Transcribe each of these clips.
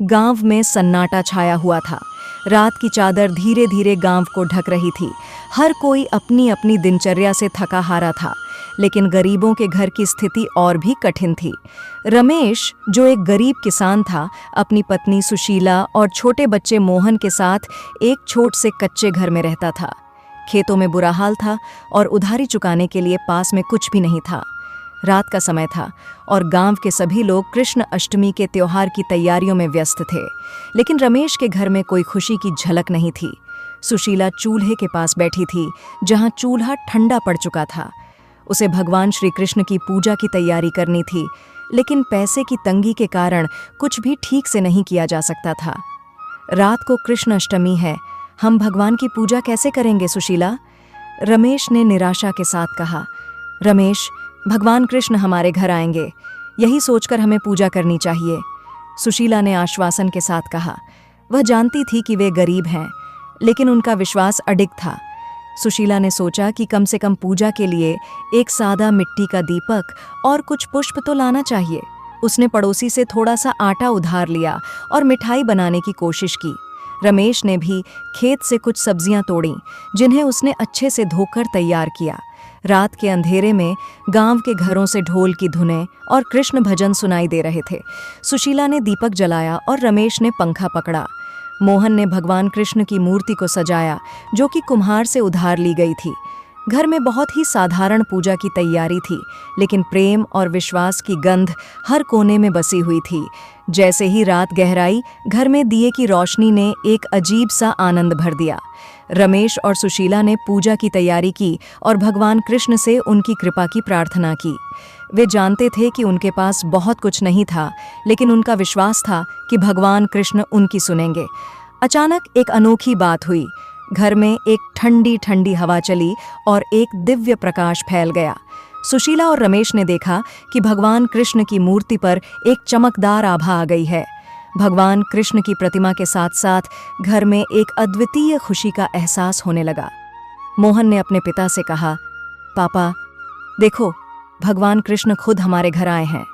गांव में सन्नाटा छाया हुआ था। रात की चादर धीरे धीरे गांव को ढक रही थी। हर कोई अपनी अपनी दिनचर्या से थका हारा था, लेकिन गरीबों के घर की स्थिति और भी कठिन थी। रमेश, जो एक गरीब किसान था, अपनी पत्नी सुशीला और छोटे बच्चे मोहन के साथ एक छोटे से कच्चे घर में रहता था। खेतों में बुरा हाल था और उधारी चुकाने के लिए पास में कुछ भी नहीं था। रात का समय था और गांव के सभी लोग कृष्ण अष्टमी के त्योहार की तैयारियों में व्यस्त थे, लेकिन रमेश के घर में कोई खुशी की झलक नहीं थी। सुशीला चूल्हे के पास बैठी थी, जहां चूल्हा ठंडा पड़ चुका था। उसे भगवान श्री कृष्ण की पूजा की तैयारी करनी थी, लेकिन पैसे की तंगी के कारण कुछ भी ठीक से नहीं किया जा सकता था। रात को कृष्ण अष्टमी है, हम भगवान की पूजा कैसे करेंगे सुशीला? रमेश ने निराशा के साथ कहा। रमेश, भगवान कृष्ण हमारे घर आएंगे, यही सोचकर हमें पूजा करनी चाहिए, सुशीला ने आश्वासन के साथ कहा। वह जानती थी कि वे गरीब हैं, लेकिन उनका विश्वास अडिग था। सुशीला ने सोचा कि कम से कम पूजा के लिए एक सादा मिट्टी का दीपक और कुछ पुष्प तो लाना चाहिए। उसने पड़ोसी से थोड़ा सा आटा उधार लिया और मिठाई बनाने की कोशिश की। रमेश ने भी खेत से कुछ सब्जियां तोड़ीं, जिन्हें उसने अच्छे से धोकर तैयार किया। रात के अंधेरे में गांव के घरों से ढोल की धुनें और कृष्ण भजन सुनाई दे रहे थे। सुशीला ने दीपक जलाया और रमेश ने पंखा पकड़ा। मोहन ने भगवान कृष्ण की मूर्ति को सजाया, जो कि कुम्हार से उधार ली गई थी। घर में बहुत ही साधारण पूजा की तैयारी थी, लेकिन प्रेम और विश्वास की गंध हर कोने में बसी हुई थी। जैसे ही रात गहराई, घर में दिए की रोशनी ने एक अजीब सा आनंद भर दिया। रमेश और सुशीला ने पूजा की तैयारी की और भगवान कृष्ण से उनकी कृपा की प्रार्थना की। वे जानते थे कि उनके पास बहुत कुछ नहीं था, लेकिन उनका विश्वास था कि भगवान कृष्ण उनकी सुनेंगे। अचानक एक अनोखी बात हुई। घर में एक ठंडी ठंडी हवा चली और एक दिव्य प्रकाश फैल गया। सुशीला और रमेश ने देखा कि भगवान कृष्ण की मूर्ति पर एक चमकदार आभा आ गई है। भगवान कृष्ण की प्रतिमा के साथ साथ घर में एक अद्वितीय खुशी का एहसास होने लगा। मोहन ने अपने पिता से कहा, पापा, देखो, भगवान कृष्ण खुद हमारे घर आए हैं।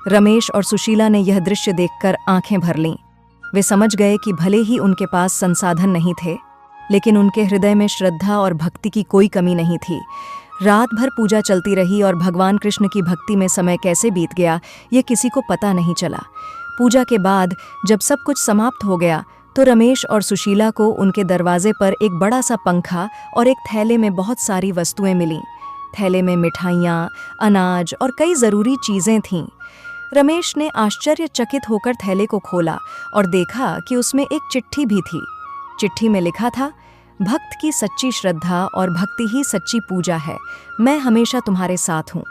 रमेश और सुशीला ने यह दृश्य देखकर आंखें भर लीं। वे समझ गए कि भले ही उनके पास संसाधन नहीं थे, लेकिन उनके हृदय में श्रद्धा और भक्ति की कोई कमी नहीं थी। रात भर पूजा चलती रही और भगवान कृष्ण की भक्ति में समय कैसे बीत गया, ये किसी को पता नहीं चला। पूजा के बाद जब सब कुछ समाप्त हो गया, तो रमेश और सुशीला को उनके दरवाजे पर एक बड़ा सा पंखा और एक थैले में बहुत सारी वस्तुएं मिलीं। थैले में मिठाइयाँ, अनाज और कई ज़रूरी चीज़ें थीं। रमेश ने आश्चर्यचकित होकर थैले को खोला और देखा कि उसमें एक चिट्ठी भी थी। चिट्ठी में लिखा था, भक्त की सच्ची श्रद्धा और भक्ति ही सच्ची पूजा है, मैं हमेशा तुम्हारे साथ हूँ।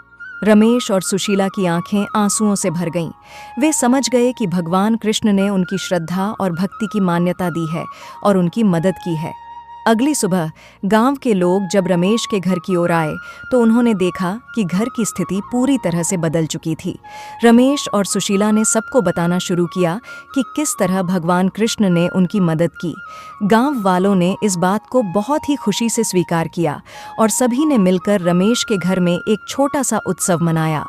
रमेश और सुशीला की आंखें आंसुओं से भर गईं। वे समझ गए कि भगवान कृष्ण ने उनकी श्रद्धा और भक्ति की मान्यता दी है और उनकी मदद की है। अगली सुबह गांव के लोग जब रमेश के घर की ओर आए, तो उन्होंने देखा कि घर की स्थिति पूरी तरह से बदल चुकी थी। रमेश और सुशीला ने सबको बताना शुरू किया कि किस तरह भगवान कृष्ण ने उनकी मदद की। गांव वालों ने इस बात को बहुत ही खुशी से स्वीकार किया और सभी ने मिलकर रमेश के घर में एक छोटा सा उत्सव मनाया।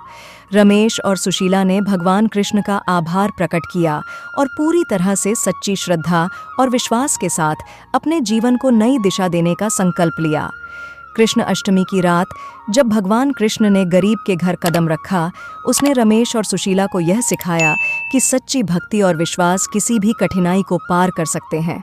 रमेश और सुशीला ने भगवान कृष्ण का आभार प्रकट किया और पूरी तरह से सच्ची श्रद्धा और विश्वास के साथ अपने जीवन को नई दिशा देने का संकल्प लिया। कृष्ण अष्टमी की रात जब भगवान कृष्ण ने गरीब के घर कदम रखा, उसने रमेश और सुशीला को यह सिखाया कि सच्ची भक्ति और विश्वास किसी भी कठिनाई को पार कर सकते हैं।